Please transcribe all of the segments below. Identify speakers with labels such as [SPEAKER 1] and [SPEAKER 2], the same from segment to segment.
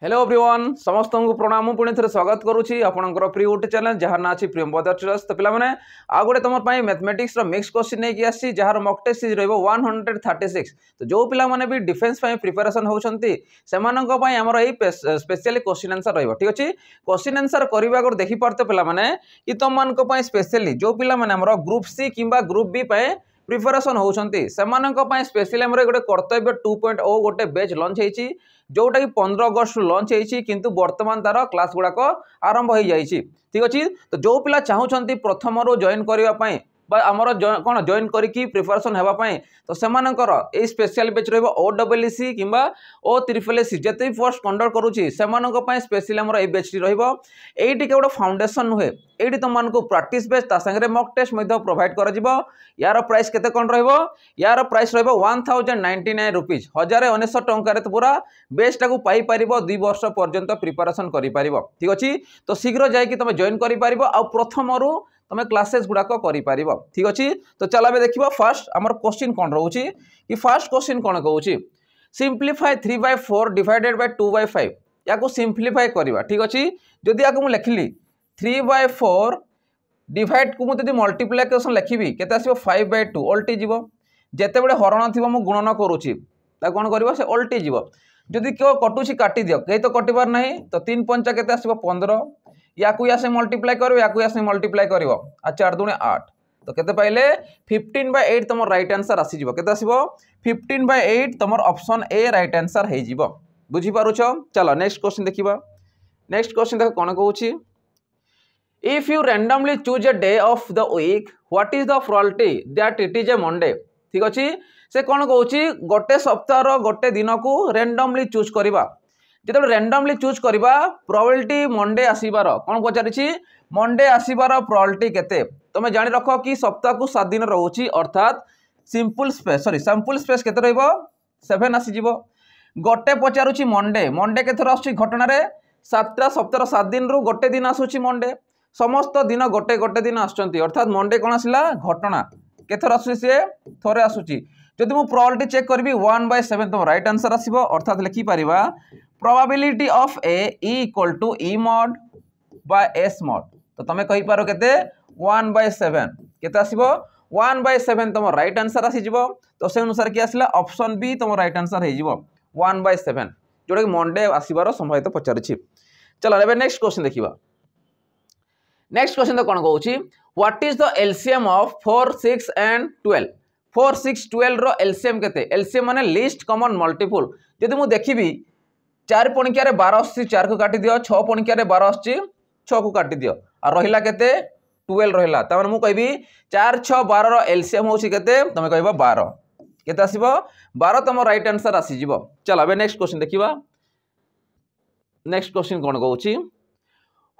[SPEAKER 1] Hello everyone समस्त को प्रणाम पुणी थे स्वागत करुच्ची आपंकर प्रिय यूट्यूब चैनल जहाँ ना अच्छी प्रियम बदर्स तो पे आउ गोटे तुम मैथमेटिक्स मिक्स क्वेश्चन नहीं आसी जार मॉक टेस्ट सीरीज रही 136 तो जो पिला भी डिफेन्स प्रिपरेशन होती आमर यही स्पेशली क्वेश्चन आंसर रही ठीक अच्छे क्वेश्चन आंसर करने को देखिपारे पे कि तुम मानी स्पेशली जो पिला ग्रुप सी कि ग्रुप बी प्रिपरेशन होती स्पेशली गोटे कर्तव्य 2.0 गोटे बैच लॉन्च होती जोटा कि 15 अगस्त लॉन्च होती किंतु वर्तमान तार क्लास गुड़ाक आरंभ हो जाए ठीक अच्छे तो जो पिला चाहूँगी प्रथम जॉइन करने आमर कौन जॉइन करके प्रिपरेशन होगापाई तो सेमानकर ए स्पेशल बैच रही OSSC कि OSSC जिते पोस्ट कंडक्ट करुच्ची से स्पेशली आम बैच रही गोटे फाउंडेशन नुहे ये तुमको प्रैक्टिस बैच सागे मॉक टेस्ट प्रोवाइड कर यार प्राइस केते कौन रहिबो यार प्राइस रहिबो 1099 रुपीज 1099 टंकार तो पूरा बेस्ट टाकू पाई परिबो 2 वर्ष पर्यंत प्रिपरेशन करि परिबो ठीक अछि तो शीघ्र जाई कि तुम जॉइन करि परिबो आ प्रथम रु तुम क्लासेस गुड़ाक करि परिबो ठीक अछि तो चला बे देखिबो फर्स्ट हमर क्वेश्चन कोन रहउची कि फर्स्ट क्वेश्चन कोन कहउची सिंपलीफाई 3/4 डिवाइडेड बाय 2/5 याको सिंपलीफाई करबा ठीक अछि जदि याको मु लिखली 3/4 डिवाइड को मुझे मल्टीप्लिकेशन लिखी के 5/2 ओल्टी जीव जिते बड़े हरण थी मुझे गुणन करुच्ची कौन कर ओल्टी जीव जदि क्यों कटुची काटी दियो कहीं तो कटार ना तो 3 पंचा के 15 या से मल्टीप्लाई कर या से मल्टीप्लाई कर 4 दूने 8 तो केते पाइले 15/8 तुम राइट आंसर आसीजिवो केते आसीबो 15/8 तुम ऑप्शन ए राइट आंसर हो जिवो बुझी पारुछ चलो नेक्स्ट क्वेश्चन देखिबा नेक्स्ट क्वेश्चन देखो कोन कहूची If you randomly choose a day of the week, what is the probability that it is a Monday? ठीक अच्छे से कौन कौन गोटे सप्ताह गोटे दिन को randomly चूज करवा जो randomly चूज करवा probability मंडे आसबार कौन पचारि मंडे आसबार probability केते तुम जानी रख कि सप्ताह को 7 दिन रोचे अर्थात simple space sorry sample space केते रहिबो 7 आसीजिवो गोटे पचारुची मंडे मंडे केथर आसुची घटना 7टा सप्ताह 7 दिन रु गोटे दिन आसुची मंडे समस्त दिन गोटे गोटे दिन आसुचंती अर्थात मंडे कौन आसला घटना केथर आसुची से थोड़े आसुची जदि मु प्रोबेबिलिटी चेक करबी 1/7 तुम राइट आंसर आसीबो अर्थात लिखि परिबा probability of A equal to E mod by S mod तो तुम कहि पारो केते 1/7 केते आसीबो 1/7 तुम राइट आंसर आसीजिवो तो से अनुसार कि आसला ऑप्शन बी तुम राइट आंसर हो जिवो 1/7 जोटा कि मंडे आसीबार संभावित पचारिछि चलो एबे नेक्स्ट क्वेश्चन देखिबा नेक्स्ट क्वेश्चन तो कौन कहूँ what is the LCM of 4 6 and 12 4 6 12 रो एलसीएम केते एलसीएम माने लीस्ट कॉमन मल्टीपल जदि मु देखिबी 4 पणिकिया रे 12 आसी 4 को काटी दियो 6 पणिकिया रे 12 आसी 6 को काटी दियो आ रहिला केते 12 रहिला त माने मु कहबी 4 6 12 रो एलसीएम होची केते तमे कहबो 12 केते आसीबो 12 तम राइट आंसर आसी जिवो चलो बे नेक्स्ट क्वेश्चन देखिबा नेक्स्ट क्वेश्चन कोन कहूची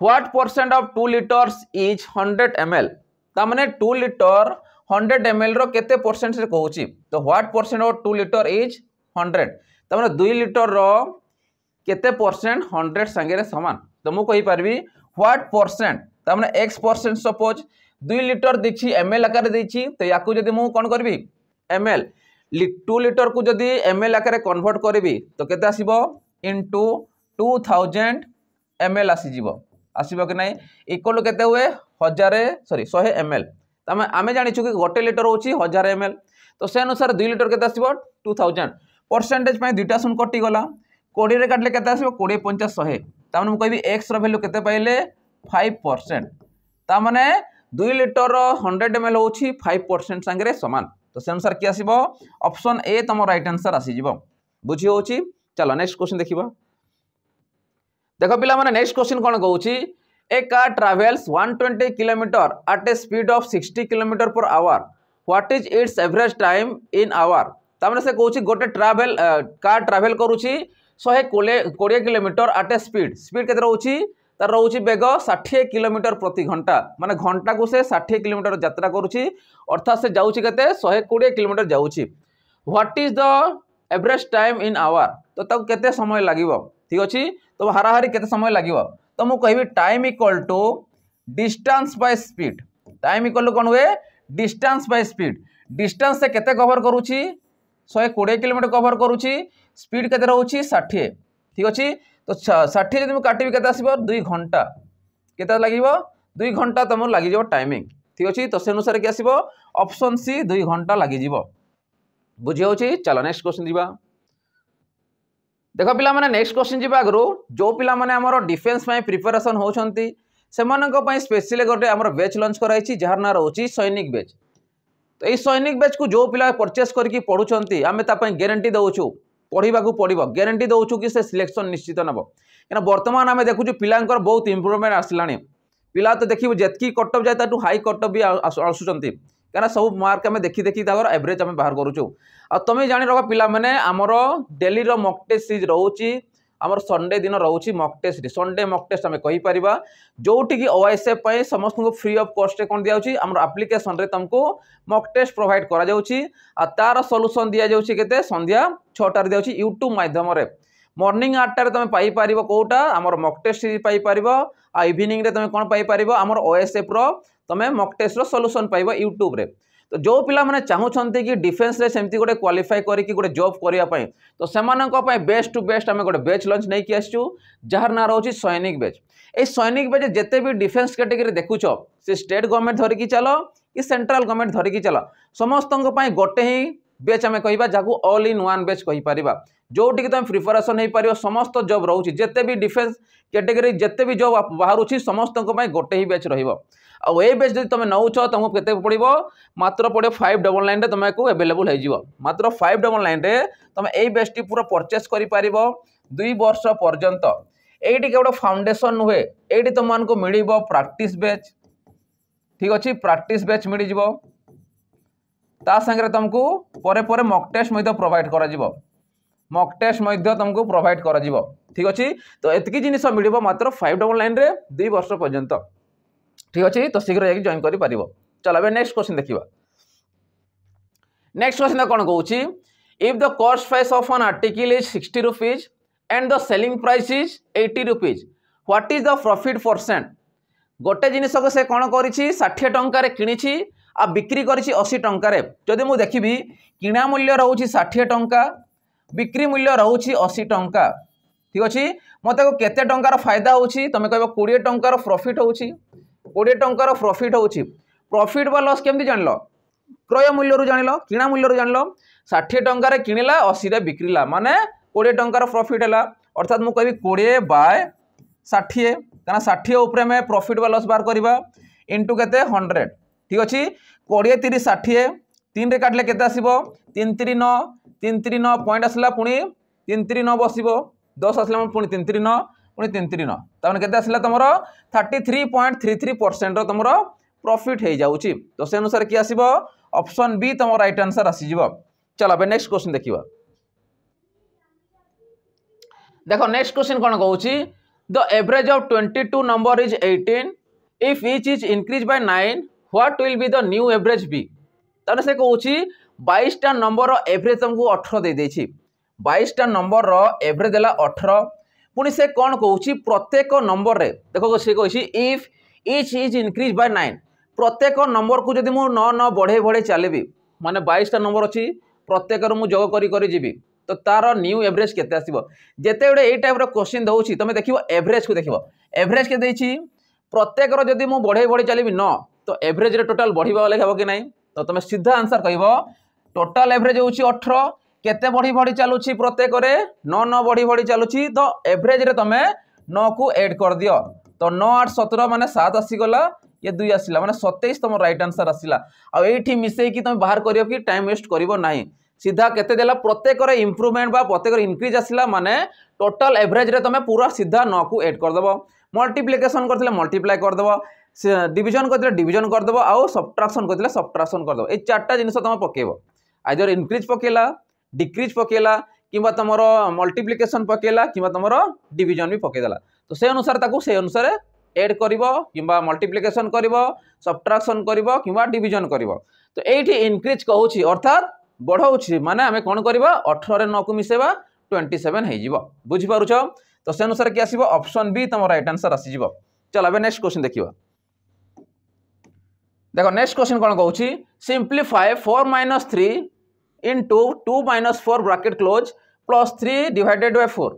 [SPEAKER 1] What percent of 2 liters is 100 ml तामने 2 लीटर 100 ml रो केते परसेंट से कहूची तो what percent of 2 liter is 100 तामने 2 litre रो केते परसेंट 100 संगे समान तो मु कहि परबी what percent तामने x percent suppose 2 litre देखि ml आकार देछि तो याकू जदी मु कोन करबी ml 2 लीटर को जदी ml आकार कन्वर्ट करबी तो केते आसीबो इनटू 2000 ml आसीजिवो आसब कि नहीं इक्वल केते हुए 100 ml आम जाचु कि गोटे लीटर हूँ 1000 ml तो से अनुसार 2 लीटर के 2000 परसेंटेज दुईटा शून कटिगला 20 काटले के 20 50 100 तामने मुझे कहबी एक्स वैल्यू केते पाइले 5% तामने 2 लीटर 100 ml हूँ 5% सांगे समान तो से अनुसार कि आसब ऑप्शन ए तुम राइट आंसर आसीजिवो बुझी होची चलो नेक्स्ट क्वेश्चन देखिबा देखो पिला माने नेक्स्ट क्वेश्चन कौन कहूँ a car travels 120 kilometre at a speed of 60 kilometre per hour what is its average time in hour तामने से कहूँ गोटे ट्रावेल कार ट्रावेल करुच्ची 120 किलोमीटर एट ए स्पीड केते रहउची तार रहउची बेग 60 किलोमीटर प्रति घंटा माने घंटा को से 60 किलोमीटर यात्रा करुच्ची अर्थात से जाउची केते 120 किलोमीटर जाउची what is the average time in hour तो ताको केते समय लागिवो ठीक अछि तो हाराहारी केते समय लागिवो तो मु कहबी time equal to distance by speed time equal to कोन हुए डिस्टेंस बाय स्पीड डिस्टेंस से केते कवर करूची 120 किलोमीटर कवर करूची स्पीड केते रहउची 60 ठीक अछि तो 60 जब काटिबी केते आसीबो 2 घंटा केते लागिबो 2 घंटा तुम लगी जाव टाइमिंग ठीक अच्छे तो से अनुसार कि आसीबो ऑप्शन सी 2 घंटा लगी जीवो बुझी होची चलो नेक्स्ट क्वेश्चन जीवा देखो पिला माने नेक्स्ट क्वेश्चन जीवा आगरो जो पिला माने हमर डिफेंस में प्रिपरेशन होछंती सेमानक पई स्पेशली गोटे हमर बैच लॉन्च कराइछि जहार ना रहउछि सैनिक बैच तो ये सैनिक बैच को जो पिला परचेस करके पढ़ुछंती आमे ता पई गारंटी दउछु पढ़िबा को पड़िबो गारंटी दउछु कि से सिलेक्शन निश्चित नबो एना वर्तमान आमे देखुछु पिलांकर बहुत इंप्रूवमेंट आसलानी पिला तो देखिबो जेतकी कटअप जाय ताटू हाई कटअप भी आसुचंती कहना सब मार्क आमे देखि देखि तागर एवरेज आमे बाहर करूछु आ तमे जानि रखो पिला माने हमर डेली रो मॉक टेस्ट सीरीज रहउछि आमर संडे दिन रोचे mock test Sunday mock test आम कहीपर जोटि कि ओएसएफ पे समस्त को फ्री ऑफ कॉस्ट कौन दिखाई आम एप्लिकेशन रे तुमको मॉक टेस्ट प्रोवाइड करा जाउछि आ तार सॉल्यूशन दिया जाउछि केते संध्या 6टार दिया जाउछि यूट्यूब माध्यम रे मॉर्निंग 8टार तुम पाई पारिबो कोटा आमर मॉक टेस्ट सीरीज पाई पारिबो आ इवनिंग रे तुम कोन पाई पारिबो आमर ओएसएफ रो तुम मॉक टेस्ट रो सॉल्यूशन पाइबो यूट्यूब रे तो जो पिला माने चाहूछंती कि डिफेंस रे सेमती गोटे क्वालिफाई करिकि गोटे जॉब करिया पई तो सेमानक पई बेस्ट टू बेस्ट आमे गोटे बैच लॉन्च नै कि आछू जहार ना रहउछि सैनिक बैच ए सैनिक बैच जेते भी डिफेंस कैटेगरी देखुछो से स्टेट गवर्नमेंट धरिकी चलो कि सेंट्रल गवर्नमेंट धरिकी चलो समस्तक पई गोटे ही बैच आमे कहिबा जाकू ऑल इन वन बैच कहि परिबा जोटि कि तुम प्रिपरेशन हे परिबो समस्त जॉब रहउछि जेते भी डिफेंस कैटेगरी जेते भी जॉब बाहरुछि समस्तक पई गोटे ही बैच रहिबो आ ए बैच जदि तुम नौछ तुमको केते पड़िबो मात्र पड़े 599 रे तुमको अवेलेबल हो मात्र 599 रे तुम ए बैच टी पूरा परचेस करि पारिबो 2 वर्ष पर्यंत एटी केवल फाउंडेशन नुहे एटी तुमको मिलिबो प्रैक्टिस बैच ठीक अच्छे प्रैक्टिस बैच मिल जिवो ता संगे तुमको परे परे मॉक टेस्ट मध्य प्रोवाइड करा जिवो मॉक टेस्ट मध्य तुमको प्रोवाइड करा जिवो ठीक अच्छे तो एतकी जिनिस मिलिबो मात्र 599 रे 2 वर्ष पर्यंत ठीक अच्छे तो शीघ्र जाकि जॉइन करि पारिबो चलो अब नेक्स्ट क्वेश्चन देखिबा नेक्स्ट क्वेश्चन कौन कहूँ if the cost price of an article is 60 rupees and the selling price is 80 rupees what is the profit percent गोटे जिनिस को से कौन कर 60 टंकार किणी आ बिक्री कर 80 टंकार जदि मुझे देखी किणा मूल्य रोचे 60 टंका बिक्री मूल्य रोचे 80 टंका ठीक अच्छे मत केते टंकार फायदा होची तुम कह 20 टंकार प्रॉफिट होची 20 टंकार प्रॉफिट होची प्रॉफिट बा लॉस केमती जान क्रय मूल्य जान किणा मूल्य जान 60 टंकार किणला 80 रे बिक्रीला माने 20 टंकार प्रॉफिट है अर्थात मुझे कह 20 बाय 60 कहना 60 उपरे में प्रॉफिट बा लॉस बार करवा इंटू केते 100 ठीक अच्छे 20 30 60 3 रे काटले केते आसीबो 3 3 9 3 3 9 पॉइंट आसला पुणी 3 3 9 बसिबो 10 आसला पुणी 3 3 9 पुणी 3 3 9 ताने केते आसला तमरो 33.33% रो तमरो प्रॉफिट हो जाउची तो से अनुसार कि आसीबो ऑप्शन बी तम राइट आंसर आसी जिवो चलो अब नेक्स्ट क्वेश्चन देखिबा देखो नेक्स्ट क्वेश्चन कोन कहूची the average of 22 number is 18 if each is increase by 9 what will be the new average बी ताने से कहूची 22 टा नंबर रो एवरेज तुमको 18 दे देछि 22 टा नंबर रो एवरेज देला 18 पुणी से कौन कहूँ प्रत्येक नंबर रे देखो से कही if each is increase by 9 प्रत्येक नंबर को जब मुझे 9 9 बढ़े बढ़े चलि माने 22 टा नंबर अच्छी प्रत्येक मुझे जोग करी जीवी तो तार न्यू एवरेज केते आसीबो जेते बड़े टाइप रो क्वेश्चन दउछि तुम देखिबो एवरेज को देखिबो एवरेज के देछि प्रत्येक रो जदि मु बढ़े बढ़े चलि 9 तो एवरेज रे टोटल बढ़िबा वाले हेबो कि नहीं तो तुम सीधा आंसर कहबो टोटल एवरेज होछि 18 केते बढ़ी बढ़ी चलुछि प्रत्येक रे 9 9 बढ़ी बढ़ी चलुछि तो एवरेज रे तमे 9 को ऐड कर दियो तो 9 8 17 माने 7 आसी गला ये 2 आसिला माने 27 तुम राइट आंसर आसिला आ एठी मिसई कि तुम बाहर करियो कि टाइम वेस्ट करिवो नाही सीधा केते देला प्रत्येक रे इंप्रूवमेंट बा प्रत्येक रे इंक्रीज आसिला माने टोटल एवरेज रे तमे पूरा सीधा 9 को ऐड कर दबो मल्टीप्लिकेशन करथिले मल्टीप्लाई कर दबो डिवीजन करथिले डिवीजन कर दबो आ सब्ट्रैक्शन करथिले सब्ट्रैक्शन कर दबो ए चारटा जिनिस तुम पकेबो आइदर इंक्रीज पकेला डिक्रीज पकेला किंबा तुमर मल्टीप्लिकेशन पकेला किंबा तुमर डिवीजन भी पकेदेला तो से अनुसार ताकू से अनुसार ऐड करिवो किंबा मल्टीप्लिकेशन करिवो सब्ट्रैक्शन करिवो किंबा डिवीजन करिवो तो एठी इंक्रीज कहूची अर्थात बढ़ाउची माने हमें कोन करबा 18 रे 9 को मिसेबा 27 हे जिवो बुझि पारुछो तो से अनुसार कि आसीबो ऑप्शन बी तुम राइट आंसर आसी जिवो चलो अब नेक्स्ट क्वेश्चन देखिबा देखो नेक्स्ट क्वेश्चन कोन कहूची simplify 4 - 3 into 2 - 4 bracket close +3 divided by 4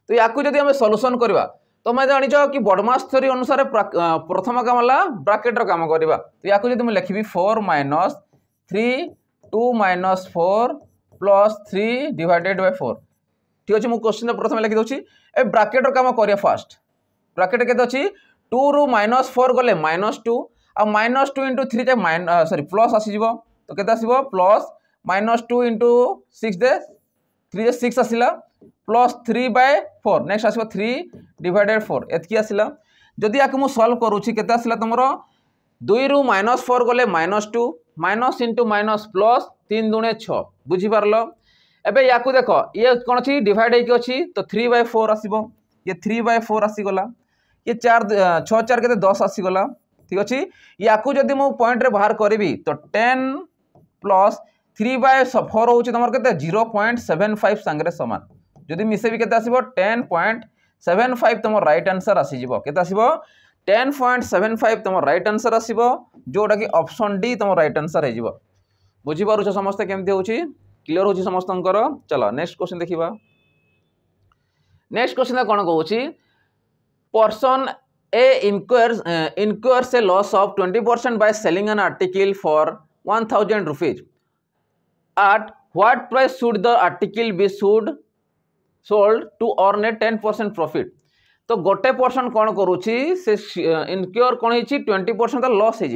[SPEAKER 1] तो तो या जदि आम सल्यूशन करवा तुम्हें जाच कि बडमास थ्योरी अनुसार प्रथम काम है ब्राकेटर काम करवा। तो या मुझे लिखी 4 minus 3 2 minus 4 plus 3 divided by 4। ठीक अच्छे मुझे क्वेश्चन प्रथम लिखिदे ए ब्राकेटर काम करिया फास्ट। ब्राकेट के अच्छी 2 रु -4 गले -2 आ -2 इंटू 3 सॉरी प्लस आसीज तो केते आसीबो प्लस -2 इंटू 6 दे 3 जे 6 आसिला प्लस 3/4 नेक्स्ट आसीबो 3 डिवाइडेड 4 एतकी आसिला। जदि आके मु सॉल्व करूची केते आसिला तुमरो 2 रु -4 गले -2 माइनस इंटू माइनस प्लस 3 दूने 6 बुझी पारलो। एबे याकू देखो ये कौन अच्छी डिवाइड होइके अच्छी तो 3/4 आसीबो ये 3/4 आसीगला ये 4 6 4 के 10 आसीगला। ठीक अच्छे याकू जदि मु पॉइंट रे बाहर करी तो 10 प्लस 3/4 हूँ तुम के 0.75 सांगे सामान जदि मिसेबी के 10.75 तुम राइट आंसर आसीजिवो केते आसीबो 10.75 तुम राइट आंसर आसीबो जोटा कि ऑप्शन डी तुम राइट आंसर है जिवो। बुझी पारुछ समस्त केमती होची क्लियर होची समस्तंकर। चलो नेक्स्ट क्वेश्चन देखिबा। नेक्स्ट क्वेश्चन कोन कहूची person A incurs a loss of 20% by selling an article for 1000 rupees at what price should the article be sold to earn a 10% profit। तो गोटे परसेंट कौन करुच्ची से इनक्योर कौन होती 20% लॉस हो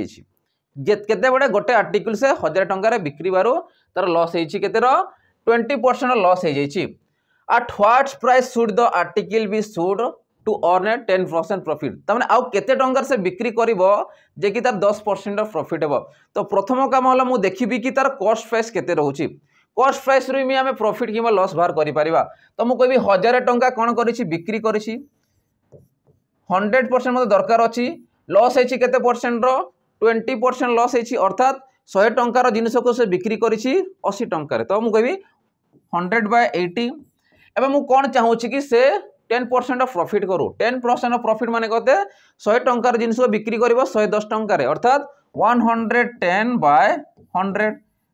[SPEAKER 1] केते बड़े गोटे आर्टिकल से 1000 टंकार बिक्री बारू तार लॉस होती केते 20% लॉस हो जाइए। At what price should the article be sold to earn a 10% profit तमाने आउ केते टंकार से बिक्री करिवो जे कि तार 10% प्रॉफिट हेबो। तो प्रथम काम होला मु देखिबी कि तार कॉस्ट प्राइस केते रहउची कॉस्ट प्राइस रु आमे प्रॉफिट किबा लॉस बाहर करि परिबा। तो मु कहबी 1000 टंका कोन करिछि बिक्री करिछि 100% मते दरकार अछि लॉस हेछि केते परसेंट रो 20% लॉस हेछि अर्थात 100 टंकार जिनिस को से बिक्री करिछि 80 टंकार। तो मु कहबी 100/80 एबे मु कोन चाहूछि कि से 10% ऑफ प्रॉफिट करू 10% ऑफ प्रॉफिट माने कहते 100 टंकार जिनिस को बिक्री करिवो 110 टंकार अर्थात 110/100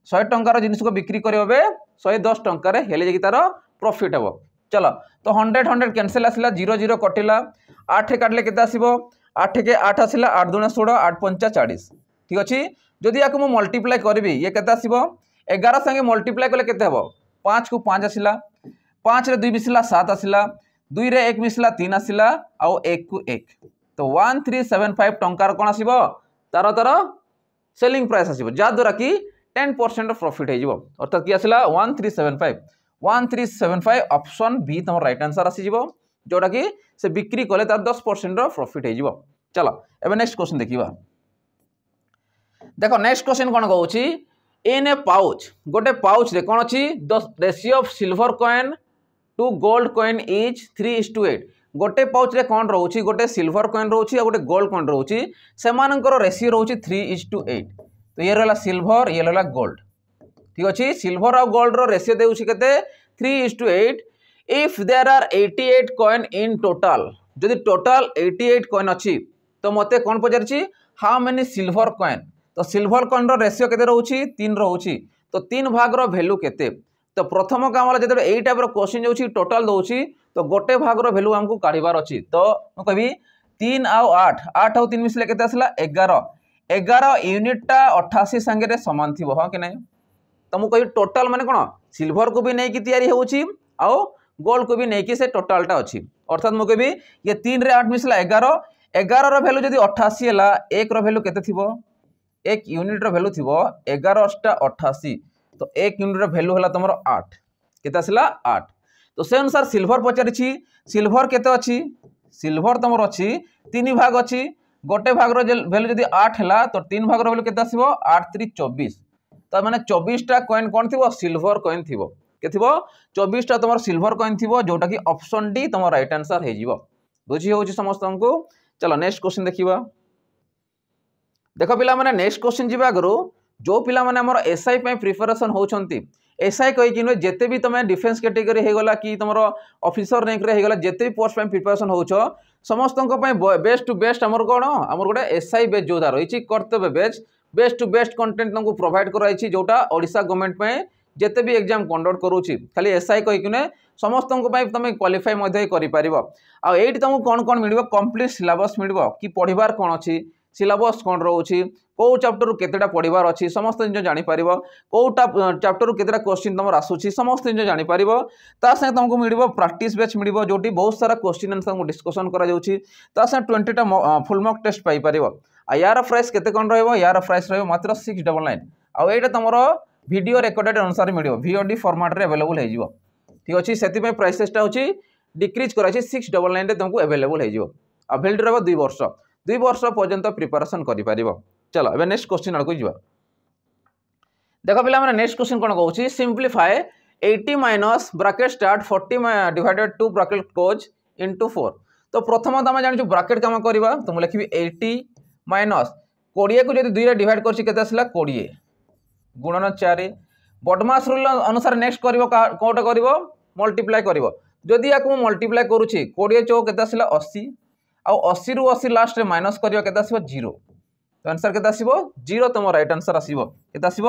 [SPEAKER 1] 100 टंकार जिनिस को बिक्री करिवो बे 110 टंकार हेले जे कि तार प्रॉफिट हेबो। चलो तो 100 कैंसिल आसिला 0 0 कटिला 8 काटले केते आसीबो 8 के 8 आसिला 8 दूने 16 8 पंचा 40। ठीक अछि जदि याको मु मल्टीप्लाई करबी ये केते आसीबो 11 संगे मल्टीप्लाई कले केते हेबो 5 को 5 आसिला 5 रे 2 मिसिला 7 आसिला 2 रे 1 मिसिला 3 आसिला आउ 1 को 1 तो 1375 टंकार कोन आसीबो तार सेलिंग प्राइस आसीबो जा द्वारा कि 10% प्रॉफिट हे जिवो अर्थात कि आसिला 1375 ऑप्शन बी तुम राइट आंसर आसी जिवो जोटा कि से बिक्री कले तार 10% प्रॉफिट हे जिवो। चलो एबे नेक्स्ट क्वेश्चन देखिबा। देखो नेक्स्ट क्वेश्चन कोन कहउची इन ए पाउच गोटे पाउच रे कोन अछि the ratio of silver coin to gold coin is 3:8 गोटे पाउच रे कोन रहउची गोटे सिल्वर कॉइन रहउची आ गोटे गोल्ड कॉइन रहउची सेमानकर रेशियो रहउची 3:8 तो ये रहला सिल्वर ये रहला गोल्ड। ठीक अछि सिल्वर और गोल्ड रो रेशियो देउची केते 3:8 if there are 88 coin in total जदि टोटल 88 कॉइन अछि तो मते कोन पचारछि हाउ मेनी सिल्वर कॉइन तो सिल्वर कॉइन रो रेशियो केते रहउची 3 रहउची तो 3 भाग रो वैल्यू केते तो प्रथम काम वाला जदि एई टाइप रो क्वेश्चन जाउची टोटल दउची तो गोटे भाग रो वैल्यू हमकु काढिबार अछि तो म कहबी 3 आउ 8 8 आउ 3 मिसले केते आसला 11 यूनिट टा 88 संगे समान थी हाँ कि नहीं। तो मुझे कही टोटाल माने कौन सिल्वर को भी नहीं कि तैयारी होउची आउ गोल्ड को भी नहीं कि से टोटालटा अच्छी अर्थात मुझे कही ये 3 रे 8 मिसला 11 रो वैल्यू जदि 88 है 1 रो वैल्यू केते थिबो 1 यूनिट रो वैल्यू थिबो 11 टा 88 तो 1 यूनिट रो वैल्यू हला तमरो 8 केते आसला 8 तो से अनुसार सिल्वर पचारिछि सिल्वर केते अछि सिल्वर तमर अछि 3 भाग अछि गोटे भाग रो वैल्यू जदि 8 है तो 3 भाग रो वैल्यू केते आसीबो 8 3 24 तो माने 24 टा कॉइन कोन थिबो सिल्वर कॉइन थिबो के थिबो 24 टा तमर सिल्वर कॉइन थिबो जोटा कि ऑप्शन डी तमर राइट आंसर हे जिवो। बुझी होउची समस्त को। चलो नेक्स्ट क्वेश्चन देखिबा। देखो पिला माने नेक्स्ट क्वेश्चन जिबा गरो जो पिला माने हमर एसआई पे प्रिपरेशन होउछंती एसआई कहि कि जेते भी तमे डिफेंस कैटेगरी हे गला कि तमर ऑफिसर रैंक रे हे गला जेते भी पोस्ट पे प्रिपरेशन होउछो समस्तन को बेस्ट टू बेस्ट हमर कोन हमर गोटे एसआई बेच जोदा रही कर्तव्य बेच best to best content provide कराई जोटा ओडिशा गवर्नमेंट पे जेते भी एग्जाम कंडक्ट करूची खाली एसआई कहि कि समस्त तुम क्वालिफाई कर तुमको कौन कौन मिल कंप्लीट सिलेबस मिल कि पढ़ार कौन अच्छी सिलेबस कौन रोचे कौ चैप्टर केतेटा पढ़ार अच्छी समस्त जिन जापर कौटा चैप्टर केतेटा क्वेश्चन तुम आसूसी समस्त जिन जापर तासे तुमको मिल प्रैक्टिस बैच मिल जो बहुत सारा क्वेश्चन आंसर डिस्कसन कर 20टा फुल मॉक टेस्ट पाइपर यार प्राइस केते कौन यार प्राइस मात्र 699 आईटा तुम वीडियो रिकॉर्डेड अनुसार मिल VOD फॉर्मेट रे अवेलेबल हो ठीक अच्छे से प्राइसेसटा हूँ डिक्रीज कर 699 तुमको अवेलेबल हो वैलिड रहा 2 वर्ष पर्यंत प्रिपरेशन कर चलो अब नेक्स्ट क्वेश्चन आड़ को जा देख पे नेक्स्ट क्वेश्चन कौन कहूँ simplify 80 minus bracket start 40 divided to bracket close into 4 तो प्रथम आम जान ब्राकेट कम करवा तो मुझे लिखी 80 माइनस 20 को जब 2 डिवाइड कर 20 गुणन 4 बडमास रूल अनुसार नेक्स्ट कौटा कर मल्टीप्लाई कर जदि या मल्टीप्लाई करुच्ची 20 चौ के 80 80 रु 80 लास्ट रे माइनस कर 0 तो आंसर के 0 तुम राइट आंसर आसो के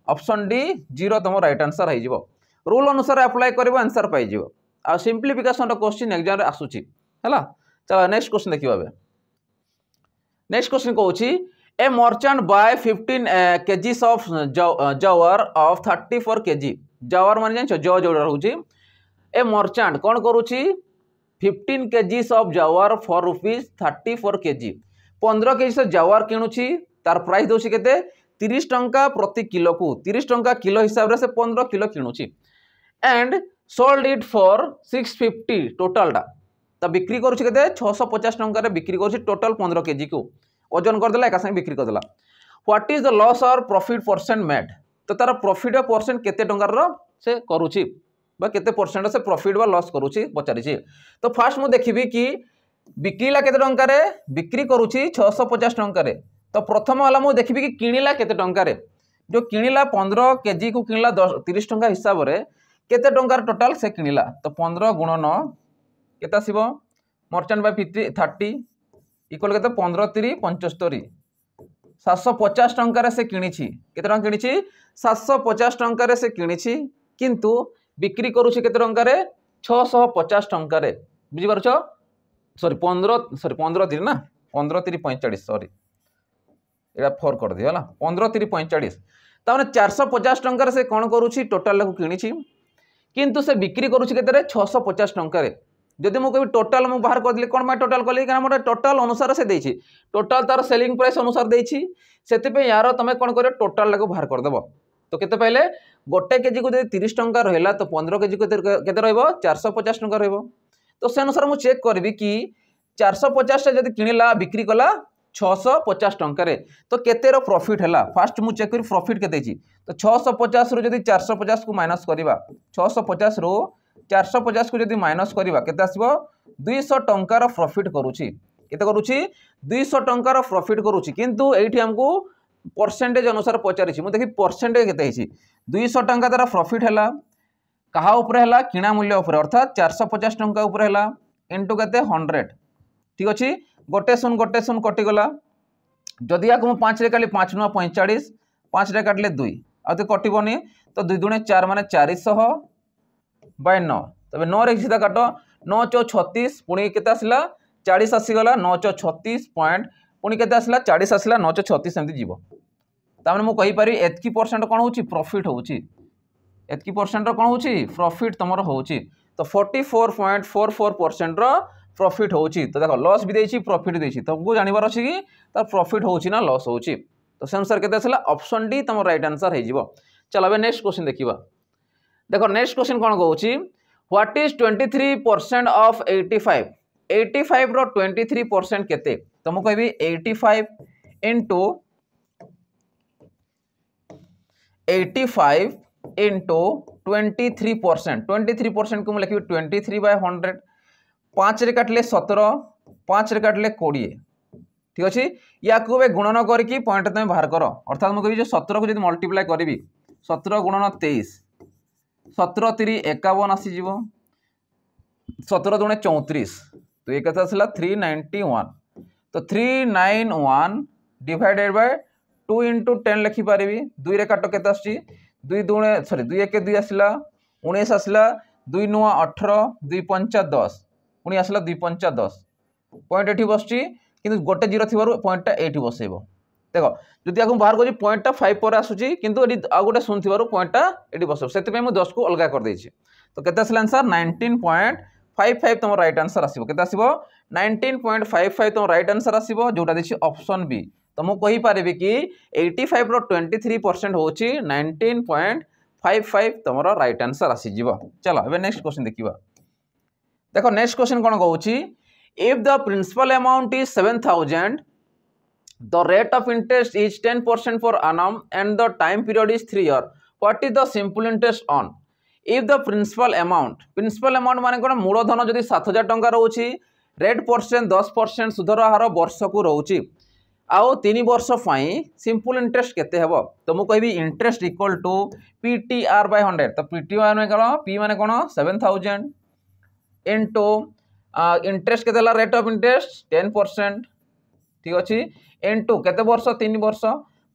[SPEAKER 1] ऑप्शन डी 0 तुम राइट आंसर हो रूल अनुसार अप्लाई कर आंसर पाइज आ सिंप्लिफिकेशन क्वेश्चन एग्जाम आसूची है चलो नेक्स्ट क्वेश्चन देखिए नेक्स्ट क्वेश्चन कहूँ a merchant buy 15 kgs of jowar of 34 kg जवर मान जान जो जोड़ा रोचे ए मर्चेंट कौन करुच्ची 15 kgs of jowar for ₹34 kg 15 kg से जवर किणुची तार प्राइस दौर के 30 टंका प्रति किलो को 30 टंका किलो हिसाब से 15 किलो किणुची एंड सोल्ड इट फॉर 650 टोटालटा तो बिक्री करुच्ची के 650 टंका बिक्री करुच्ची टोटाल 15 kg को ओजन करदेला एका संगे बिक्री करदेला व्हाट इज द लॉस और प्रॉफिट परसेंट मेड तो तार प्रॉफिट परसेंट केते टंकार से करुच्ची बा केते परसेंट से प्रॉफिट बा लॉस करुच्ची पचारिछि तो फास्ट मु देखिबी कि बिक्रीला केते टंकारे बिक्री करुच्ची 650 टंकारे तो प्रथम वाला मु देखिबी कि किनिला केते टंकारे जो किनिला 15 kg को किनिला 30 टंका हिसाब रे केते टंकार टोटाल से किनिला तो 15 गुणन केते आसीबो मर्चेंट बाय 30 इक्वल के 15 3 75 750 टंकार से किणी केते टंका किणी 750 टंकार से किणी किंतु बिक्री करुच्ची केते टंकारे 650 टंकार बुझी पारछ सॉरी 15 3 ना 15 3 45 सॉरी एटा 4 कर दियो हला 15 3 45 ताने 450 टंकार से कौन करुच्ची टोटाल को किणी किंतु से बिक्री करुच्ची केते 650 टंकार जदि मुझे टोटाल मुझे बाहर कर कौन मैं टोटाल कली क्या मोटे टोटाल अनुसार से देछि टोटाल तार सेलिंग प्राइस अनुसार देछि सेति यार तुम कौन कर टोटाल को बाहर करदेव तो केते पहले गोटे केजी को 30 टंका रहा तो 15 केजी के 450 टंका रही तो से अनुसार मुझे चेक करी कि 450 जब किणला बिक्री कला 650 टंकार तो केते प्रॉफिट है फास्ट मुझे चेक करी प्रॉफिट केते तो 650 रु जब 450 को माइनस करवा 650 रु 450 को जब माइनस करवा केते आसीबो 200 टंकार प्रॉफिट करुच्ची केते करुच्ची 200 टंकार प्रॉफिट करुच्ची किंतु एठी हमको परसेंटेज अनुसार पचारिछि मु देखि परसेंटेज केते हिछि 200 टंका तारा प्रॉफिट हैला कहा ऊपर हैला किणा मूल्य ऊपर अर्थात 450 टंका ऊपर हैला इनटू केते 100 ठीक अछि गोटे शून कटि गला जदि याक 5 रे काली 5 9 45 5 रे काटले 2 आ तो कटिबोनी तो 2 दुणे 4 माने 400 बाय 9 तबे 9 रे सीधा काट 9 चौ 36 पुणी केते आसला 40 आसीगला 9 चौ 36 पॉइंट पुणी केते आसला 40 आसला 9 चौ 36 एमती जीवो तामने मु कहि पारि एतकी परसेंट कोन होची प्रॉफिट होची एतकी परसेंट रो कोन होची प्रॉफिट तमरो होची तो 44.44% रो प्रॉफिट होची तो देखो लॉस भी देछि प्रॉफिट देछि तुमको जानिबार अछि कि तार प्रॉफिट होची ना लॉस होची तो से अनुसार केते आसला ऑप्शन डी तमरो राइट आंसर हे जीवो चलो अब नेक्स्ट क्वेश्चन देखिबा देखो नेक्स्ट क्वेश्चन कौन कहूँ व्हाट इज 23% ऑफ 85 रो 23% केते तो मु कहबी 85 इंटू 23% को मु लिखबी 23/100 5 रे काटले 17 5 रे काटले 20 ठीक अछि या को गुणन करके पॉइंट तुम बाहर कर अर्थात मु कहबी जो 17 को जब मल्टीप्लाई करबी 17 गुणन 23 17 3 51 आसीज 17 दुणे 34 तो ये कथा आसला 391 तो 391 डिवाइडेड बाय 2 इंटू 10 लिखि पारिबी 2 रे काट केते आसी 2 दुणे सॉरी 2 1 2 आसला 19 आसला 2 नुआ 18 2 पंचा 10 पुणी आसला 2 पंचा 10 पॉइंट एठी बसची किंतु गोटे जीरो थिबारु पॉइंटटा एठी बसेबो देख जदि आगु बाहर को पॉइंटटा 5 पर आसुची किंतु एठी आ गोटे शून्य थिबारु पॉइंटटा एठी बसो सेति पे मु 10 को अलगा कर देछि तो केते आसला आंसर 19.55 तुम राइट आंसर आसीबो केते आसीबो 19.55 तुम राइट आंसर आसीबो जोटा देछि ऑप्शन बी तो मु कहि पारेबी कि 85 रो 23% होछि 19.55 तुमरो राइट आंसर आसी जीवो चलो एबे नेक्स्ट क्वेश्चन देखिबा देखो नेक्स्ट क्वेश्चन कोन कहउछि if the principal amount is 7000 the rate of interest is 10% for annum and the time period is 3 years what is the simple interest on if the principal amount माने कोन मूलधन जदि 7000 टंका रहउछि rate percent 10% सुधर हार वर्ष को रहउछि आउ 3 वर्ष पई सिंपल इंटरेस्ट केते हेबो तो मु कहबी interest equal to PTR by 100 तो PTR माने कोन P माने कोन 7000 इनटू इंटरेस्ट केते ला रेट ऑफ इंटरेस्ट 10% ठीक अछि इनटू केते वर्ष 3 वर्ष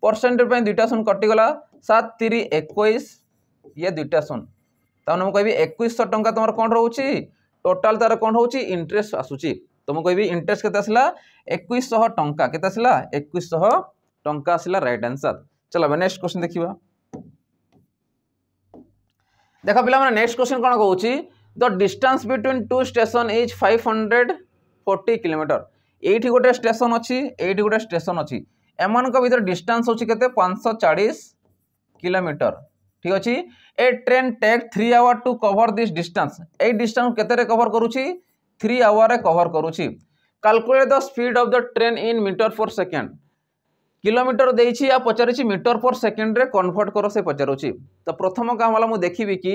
[SPEAKER 1] परसेंट पे दुटा सुन कटि गला 7 3 21 ये दुटा सुन ताने मु कहबी 2100 टंका तमर कोन रहउछि टोटल तार कोन होउछि इंटरेस्ट आसुछि तो मु कहबी इंटरेस्ट केते आसला 2100 टंका केते आसला 2100 टंका आसला राइट आंसर चलो नेक्स्ट क्वेश्चन देखिबा देखा पिला माने नेक्स्ट क्वेश्चन कोन कहउछि the distance between two station is 540 kilometre एठी गोटे स्टेशन अछि एठी गोटे स्टेशन अछि एमान को भीतर डिस्टेंस होछि केते 540 किलोमीटर ठीक अछि a train take 3 hour to cover this distance ए डिस्टेंस केते रे कवर करूछि 3 आवर रे कवर करूछि calculate the speed of the train in metre per second kilometre देछि या पचारिछि मीटर पर सेकंड रे कन्वर्ट करो से पचारुछि तो प्रथम काम वाला मु देखिबी कि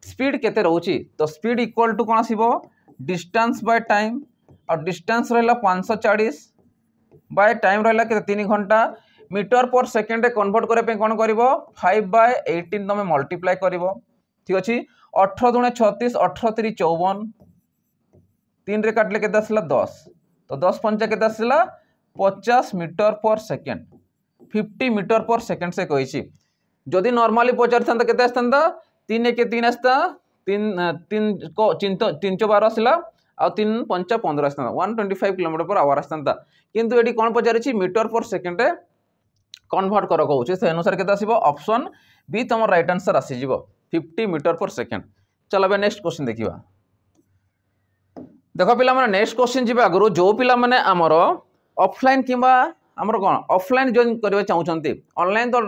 [SPEAKER 1] स्पीड केते रहउछि तो स्पीड इक्वल टू कोन आसीबो डिस्टेंस बाय टाइम और डिस्टेंस रहला 540 बाय टाइम रहला के 3 घंटा मीटर पर सेकंड रे कन्वर्ट करे पे कोन करबो 5 बाय 18 तमे मल्टीप्लाई करबो ठीक अछि 18 दुणे 36 18 3 54 3 रे काटले केते आसला 10 तो 10 पंचा केते आसला 50 metre per second 50 metre per second से कहिछि जदि नॉर्मली पचार थांता केते आस्तांता 3 के 3 आस्ता 3 को 312 आसला आ 3 पंचा 15 आस्ता 125 किलोमीटर पर आवर आस्ता किंतु एडी कोन पचारिछि मीटर पर सेकंड रे कन्वर्ट करो कहउछि से अनुसार केते आसीबो ऑप्शन बी तमर राइट आंसर आसी जिवो 50 मीटर पर सेकंड चलो बे नेक्स्ट क्वेश्चन देखिबा देखो पिला माने नेक्स्ट क्वेश्चन जिबा अगरो जो पिला माने हमरो ऑफलाइन किबा हमरो कोन ऑफलाइन जॉइन करबे चाहउछंती ऑनलाइन तो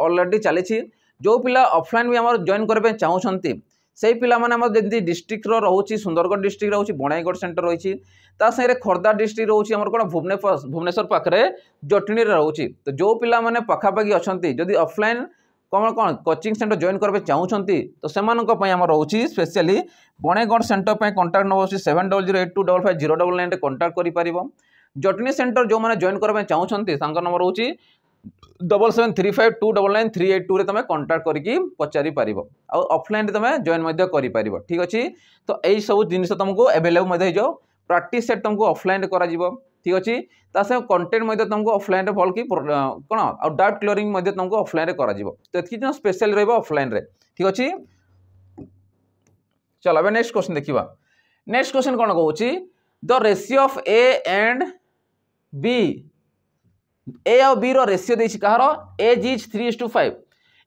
[SPEAKER 1] ऑलरेडी चली छी जो पिला ऑफलाइन भी हमरो जॉइन करबे चाहउछंती से पिला माने हमर जेंती डिस्ट्रिक्ट रो रहउची सुंदरगढ़ डिस्ट्रिक्ट रहउची बणाईगढ़ सेंटर रहउची ता संगे खोर्धा डिस्ट्रिक्ट रहउची हमर कोन भुवनेश्वर पाखरे जटनी रे रहउची तो जो पिला माने पखा पगी अछंती जदी ऑफलाइन कोन कोन कोचिंग सेंटर जॉइन करबे चाहउछंती तो सेमान को पय हमर रहउची स्पेशली बणाईगढ़ सेंटर पय कांटेक्ट नबोसी 7008255099 रे कांटेक्ट करि परिबो जटनी सेंटर जो माने जॉइन करबे चाहउछंती संग नंबर रहउची 7735299382 रे तमे कांटेक्ट करिकि पचारि परिबो आ ऑफलाइन रे तमे जॉइन मध्य करि परिबो ठीक अछि तो एई सब जिनिस तुमको अवेलेबल मध्य हो जाओ प्रैक्टिस सेट तुमको ऑफलाइन रे करा जिवो ठीक अछि ता से कंटेंट मध्य तुमको ऑफलाइन रे भल कि कोन आ डाउट क्लियरिंग मध्य तुमको ऑफलाइन रे करा जिवो तो एतकी जो स्पेशल रहबो ऑफलाइन रे ठीक अछि चलो अब नेक्स्ट क्वेश्चन देखिबा नेक्स्ट क्वेश्चन कोन कहउछि the ratio of A and B A और बी रो रेशियो देछि कहारो एज इज 3:5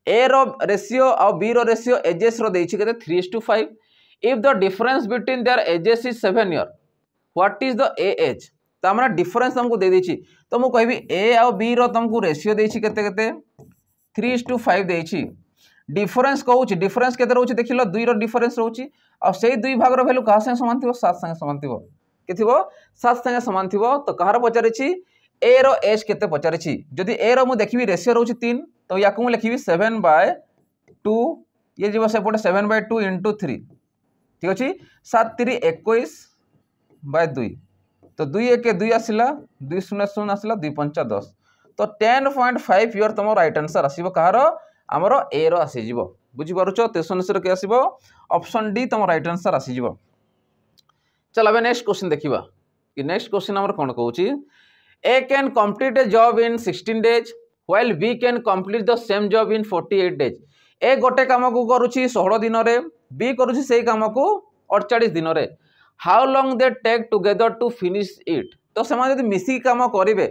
[SPEAKER 1] ए रो रेशियो और बी रो रेशियो एजेस रो देछि केते 3:5 if the difference between their ages is 7 year what is the A age त हमरा डिफरेंस हमको दे देछि तो मु कहबी ए और बी रो तुमको रेशियो देछि केते केते 3:5 देछि डिफरेंस कहउछि डिफरेंस केते रहउछि देखिलो 2 रो डिफरेंस रहउछि और सेही 2 भाग रो वैल्यू कहा संगे समान थिबो 7 संगे समान थिबो के थिबो 7 संगे समान थिबो तो कहार पचारिछि ए रो एज केते पचारिछि जदि ए रो मु देखिबी रेशियो रहउछि 3 तो याकु मु लिखिबी 7/2 ये जीवो सेपटे 7/2 * 3 ठीक अछि 7 3 21/2 तो 2 1 2 आसिला 2 0 0 आसिला 2 5 10 तो 10.5 ईयर तमो राइट आंसर आसीबो कहारो हमरो ए रो आसी जिवो बुझी पारुछो तेसनसर के आसीबो ऑप्शन डी तमो राइट आंसर आसी जिवो चल अब नेक्स्ट क्वेश्चन देखिबा कि नेक्स्ट क्वेश्चन हमर कोन कहउछि A can complete a job in 16 days while B can complete the same job in 48 days. ए गोटे काम को करूछि 16 दिन रे बी करुछि सेही काम को 48 दिन रे how long they take together to finish it तो से जदि मिसिकी काम करेंगे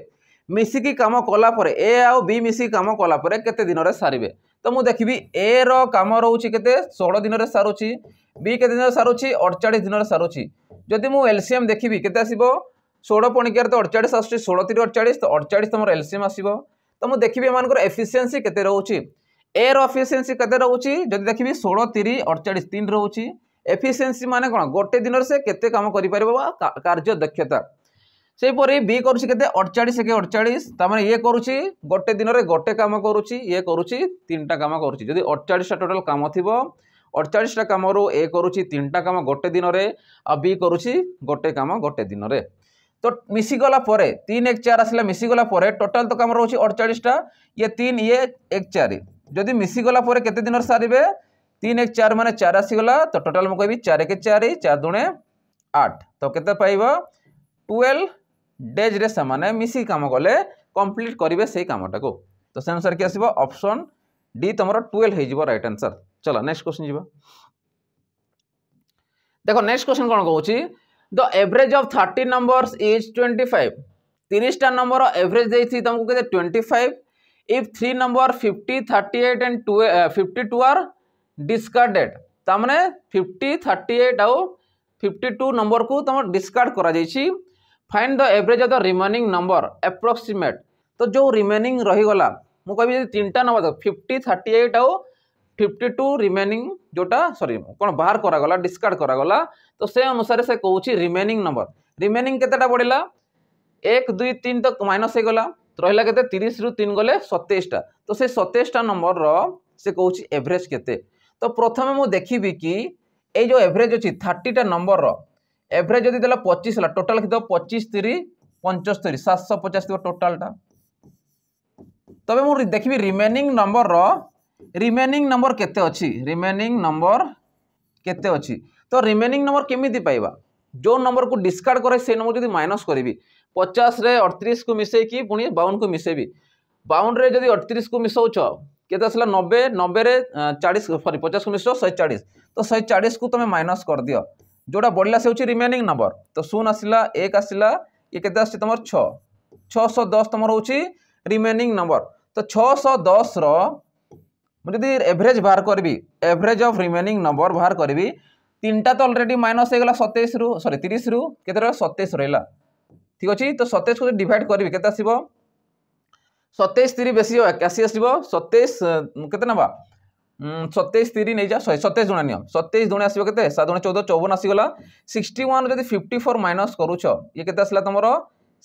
[SPEAKER 1] मिसिकी काम कला परे ए आउ बी मिसिकी काम कला परे केते दिन रे सारिबे तो मु देखिबी ए रो काम रहउछि केते 16 दिन रे सारुछि बी केते दिन रे सारुछि 48 दिन रे सारुछि जदि मु एलसीएम देखिबी केते आसीबो 16 पणिकार तो 48 आसुछि 16 3 48 तो 48 तमर एलसीएम आसीबो तो मु देखिबी एमानकर एफिशिएंसी केते रहउछि ए रो एफिशिएंसी केते रहउछि जदि देखिबी 16 3 48 3 रहउछि एफिशिएंसी माने कोन गोटे दिन से केते काम करि परबो कार्य दक्षता सेपरी बी करुछि केते 48 के 48 तामाने ये करुछि गोटे दिन रे गोटे काम करुछि ये करुछि तीनटा काम करुछि जदि 48 टा टोटल काम थिबो 48 टा काम रो ए करुछि तीनटा काम गोटे दिन रे आ बी करुछि गोटे काम गोटे दिन रे तो मिसी गला परे 3 1 4 आसला मिसी गला परे टोटल तो काम रहउछि 48 टा ये 3 ये 1 4 जदि मिसी गला परे केते दिन रे सारिबे 3 1 4 माने 4 आसी गला तो टोटल म कहबी 4 के 4 4 दुणे 8 तो केते पाइबो 12 डेज रे समान मिसी काम कले कंप्लीट करेंगे से कामटा को तो से अनुसार कि आसो ऑप्शन डी तुम 12 हो राइट आंसर चलो नेक्स्ट क्वेश्चन जीवा देखो नेक्स्ट क्वेश्चन कौन कहूँ the average of 30 numbers is 25 30 टा नंबर एवरेज देती तुमको कहते 25 if 3 number 50 38 and 52 are discarded तामने 50 38 आउ 52 नंबर को तुम डिस्कार्ड करा जायछि find the average of the remaining number approximate तो जो रिमेनिंग रही गला मु कहबी जे तीनटा नंबर 50 38 आउ 52 रिमेनिंग जोटा सॉरी कोन बाहर करा गला डिस्कार्ड करा गला तो से अनुसार से कहूची रिमेनिंग नंबर रिमेनिंग केतेटा पड़िला 1 2 3 तक माइनस हे गला तो रहिला केते 30 रु 3 गले 27 टा तो से 27 टा नंबर रो से कहूची एवरेज केते तो प्रथमे मु देखिबी कि ए जो एवरेज अछि 30 टा नंबर रो एवरेज जदि देला 25 हला टोटल कितो 25 3 75 750 थो टोटल टा तबे मु देखिबी रिमेनिंग नंबर केते अछि रिमेनिंग नंबर केते अछि तो रिमेनिंग नंबर केमिति पाइबा जो नंबर को डिस्कार्ड करे से नंबर जदि माइनस करबी 50 रे 38 को मिसै की पुनी 52 को मिसैबी 52 रे जदि 38 को मिसौछ केते असला 90 90 रे 40 सॉरी 50 को मिसौ 140 तो 140 को तमे माइनस कर दियो जोड़ा बढ़ला से होची रिमेनिंग नंबर तो 0 आसिला 1 आसिला ये केते आछि तमर 6 610 तमर होची रिमेनिंग नंबर तो 610 रो जदि एवरेज बाहर करबी एवरेज ऑफ रिमेनिंग नंबर बाहर करबी तीनटा तो ऑलरेडी माइनस हे गला 27 रु सॉरी 30 रु केते रो 27 रहला ठीक अछि तो 27 को डिवाइड करबी केते आसीबो 27 3 बेसी 81 आसीबो 27 केते नबा 27 3 नहीं जा 27 दुणा नियम 27 दुणे आसीबो केते 7 दुणे 14 54 आसी गला 61 जदि 54 माइनस करूछ ये केते आसला तमरो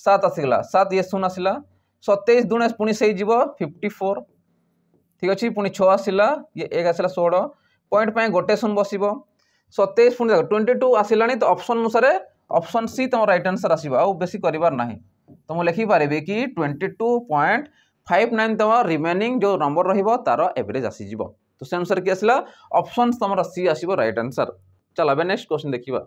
[SPEAKER 1] 7 आसी गला 7 ये 0 आसीला 27 दुणे पुनी सही जीवो 54 ठीक अछि पुनी 6 आसीला ये 1 आसीला 16 पॉइंट पय गोटे शून्य बसिबो 27 पुनी 22 आसीलानी तो ऑप्शन अनुसार ऑप्शन सी तम राइट आंसर आसीबो आ बेसी करिवार नाही तो मु लिखि पारेबे कि 22.59 तम रिमेनिंग जो नंबर रहिबो तार एवरेज आसी जीवो तो से अनुसार कि आसला ऑप्शन तमरा सी आसीबो राइट आंसर चल अब नेक्स्ट क्वेश्चन देखिबा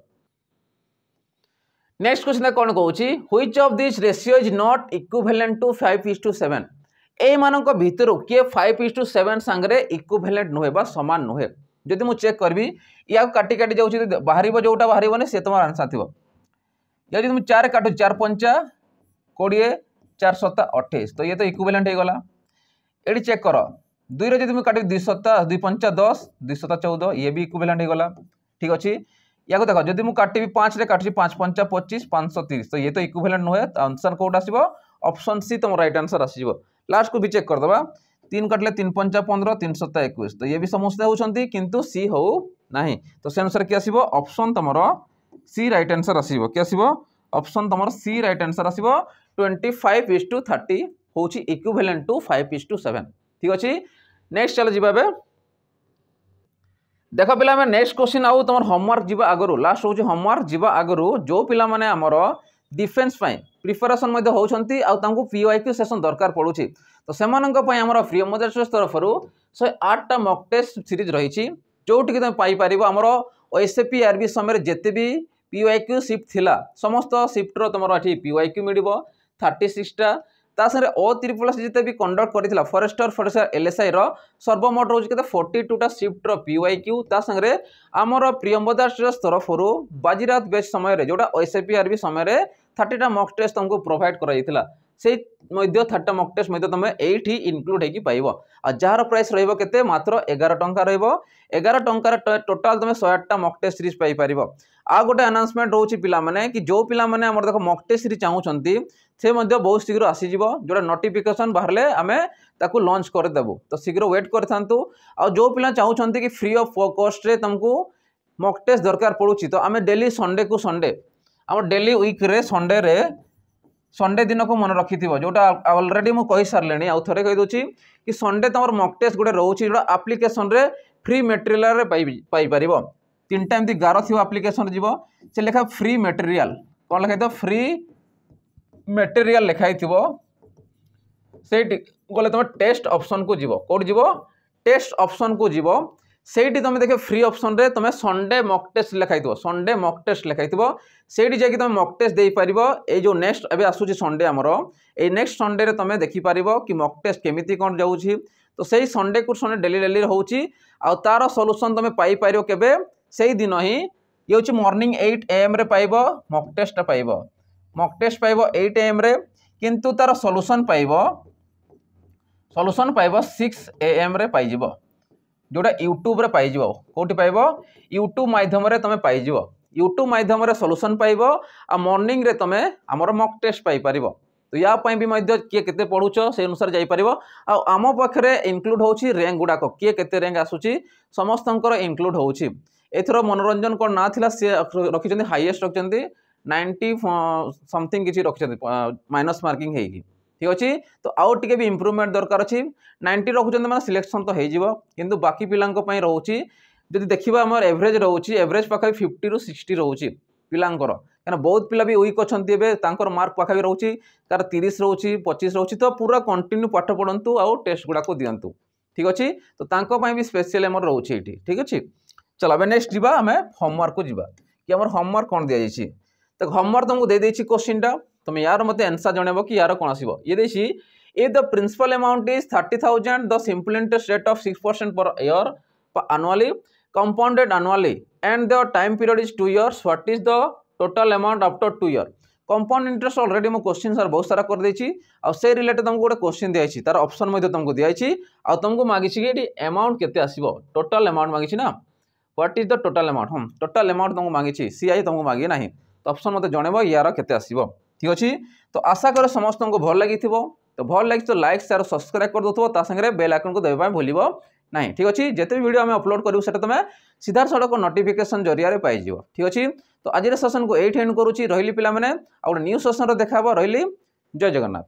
[SPEAKER 1] नेक्स्ट क्वेश्चन कोन कहूची which of this ratio is not equivalent to 5:7 ए मानक भितर के 5:7 संगरे इक्विवेलेंट नुहे बा समान नुहे जदि मु चेक करबी या काटी काटी जाउची बाहरिबो जोटा बाहरिबोने से तमर आंसर थिबो या जदि मु 4 काटू 4 5 20 4 7 28 तो ये तो इक्विवेलेंट हे गला एडी चेक करो 2 रे जदि मु काटी 2 7 2 5 10 2 7 14 ये भी इक्विवेलेंट हे गला ठीक अछि या को देखो जदि मु काटी 5 रे काटी 5 5 25 530 तो ये तो इक्विवेलेंट नुहे आंसर कोड आसीबो ऑप्शन सी तम राइट आंसर आसीबो लास्ट को भी चेक कर दबा 3 काटले 3 5 15 3 7 21 तो ये भी समस्त होउछंती किंतु सी हो नाही तो से अनुसार कि आसीबो ऑप्शन तमरो सी राइट आंसर आसीबो कि आसीबो ऑप्शन तमरो सी राइट आंसर आसीबो 25:30 होउची इक्विवेलेंट टू 5:7 ठीक अछि नेक्स्ट चलो जिबा बे देखो पिला में नेक्स्ट क्वेश्चन आउ तमर होमवर्क जिबा आगरु लास्ट होउची होमवर्क जिबा आगरु जो पिला माने हमरो डिफेंस पय प्रिपरेशन मध्ये होउछंती आ तांको पीवाईक्यू सेशन दरकार पडुची तो सेमानंक पय हमरो फ्री मदर्स तरफरु 108 टा मॉक टेस्ट सीरीज रहिची जोटी कि तुम पाई पारिबो हमरो ओएसएपी आरबी समय जेते भी पीवाईक्यू शिफ्ट थिला समस्त शिफ्ट रो तमरो एठी पीवाईक्यू मिडिबो 36 टा ता संगे O3 जिते भी कंडक्ट करथिला फॉरेस्टर फॉरेस्टर LSI रो सर्वमोट रोज केते 42 टा शिफ्ट रो PYQ ता संगे हमर प्रियंवदा ट्रस्ट तरफ रु बाजीरात बैच समय रे जोटा OSAPRB समय रे 30 टा मॉक टेस्ट तुमको प्रोवाइड कराइथिला से मध्य 30 मॉक टेस्ट मध्य तुम एठी इनक्लूड हेकी पाइबो आ जार प्राइस रहइबो केते मात्र 11 टंका रहइबो 11 टंका टोटल तुम 108 टा मॉक टेस्ट सीरीज पाई परिबो। आ गोटे अनाउंसमेंट रोची पिला माने कि जो पिला माने हमर देखो मॉक टेस्ट सीरीज चाहउछंती से मध्य बहुत शीघ्र आसी जिवो जोटा नोटिफिकेशन बाहरले आमे ताकू लॉन्च कर देबो तो शीघ्र वेट करथांतु आ जो पिला चाहउछंती कि फ्री ऑफ कॉस्ट रे तुमको मॉक टेस्ट दरकार पड़ुची तो आमे डेली संडे को संडे हम डेली वीक रे संडे दिन को मन रखी जोटा ऑलरेडी मु कहि सारलेनी आउ थरे कहि दोची कि संडे तमर मॉक टेस्ट गोटे रोची जोटा एप्लीकेशन रे फ्री मटेरियल रे पाई परिबो तीन टाइम दी गारो थियो एप्लीकेशन जीवो से लेखा फ्री मटेरियल कोन लिखाइ तो फ्री मटेरियल लिखाइ थिबो से गले तुम टेस्ट ऑप्शन को जीवो कोड जीवो टेस्ट ऑप्शन को जीवो सेठी तुम देखे फ्री ऑप्शन रे तुम संडे मॉक टेस्ट लिखाइ थो संडे मॉक टेस्ट लिखाइ थो सेठी जाकि तुम मॉक टेस्ट देई परिबो ए जो नेक्स्ट एबे आसुची संडे हमरो ए नेक्स्ट संडे रे तुम देखि परिबो कि मॉक टेस्ट केमिति कोन जाउची तो सेही संडे को संडे डेली डेली होउची आ तार सॉल्यूशन तुम पाई पारियो केबे सेही दिन ही ये होची मॉर्निंग 8 AM रे पाइबो मॉक टेस्ट पाइबो 8 AM रे किंतु तार सॉल्यूशन पाइबो 6 AM रे पाई जिवो जोटा यूट्यूब रे पाई जिवो कोठी पाइबो यूट्यूब माध्यम रे तमे पाई जिवो यूट्यूब माध्यम रे सॉल्यूशन पाइबो आ मॉर्निंग रे तमे हमर मॉक टेस्ट पाई परिबो तो या पई भी मध्य किए केते पढुचो से अनुसार जाई परिबो आ आमो पखरे इंक्लूड होची रैंक गुडा को किए केते रैंक आसुची समस्तंकर इंक्लूड होची एथरो मनोरंजन को ना थिला से रखिचंदी हाईएस्ट रखिचंदी 90 समथिंग किछि रखिचंदी माइनस मार्किंग हेगी ठीक अच्छे तो आउ टिके भी इम्प्रूवमेंट दरकार अच्छी 90 रखुचंदी माने सिलेक्शन तो हेजिवो किंतु बाकी पिलांको पई रहउची जदि देखिबा हमर एवरेज रहउची एवरेज पाखा 50 रु 60 रहउची पिलांकर काना बहुत पिला भी वीक अछंती एबे तांकर मार्क पाखा भी रहउची तार 30 रहउची 25 रहउची तो पूरा कंटिन्यू पाठ पढंतु आउ टेस्ट गुडा को दियंतु ठीक अछि तो तांको पई भी स्पेशल हमर रहउची एठी ठीक अछि चलो अब नेक्स्ट जीवा हमें होमवर्क को जीवा कि हमर होमवर्क कोन दिया जायछि तो होमवर्क तुमको दे देछि क्वेश्चन टा तुम यार मते आंसर जणेबो कि यार कोन आसीबो ये देछि if the principal amount is 30,000 the simple interest rate of 6% per year annually compounded annually and the time period is 2 years what is the total amount after 2 year compound interest already मो question sir बहुत सारा कर देछि आ से related तुमको गोटे question दिया छि तार ऑप्शन मध्ये तुमको दिया छि आ तुमको मागी छि कि अमाउंट केते आसीबो टोटल अमाउंट मागी छि ना what is the total amount हम टोटल अमाउंट तुमको मागी छि सीआई तुमको मागी नाही तो ऑप्शन मते जणेबो यार केते आसीबो ठीक अछि तो आशा कर समस्त को भल लगी तो भल लगी तो लाइक शेयर सब्सक्राइब कर दो ता संगे बेल आइकन को देबा भूलिबो नहीं ठीक अछि जेते भी वीडियो हम अपलोड करू सेटा तमे सीधा सड़क नोटिफिकेशन जरिया रे पाई जिवो ठीक अछि तो आज सेशन को एट एंड करूची रहिली पिला माने आ न्यू सेशन रो देखाबो रहिली जय जगन्नाथ।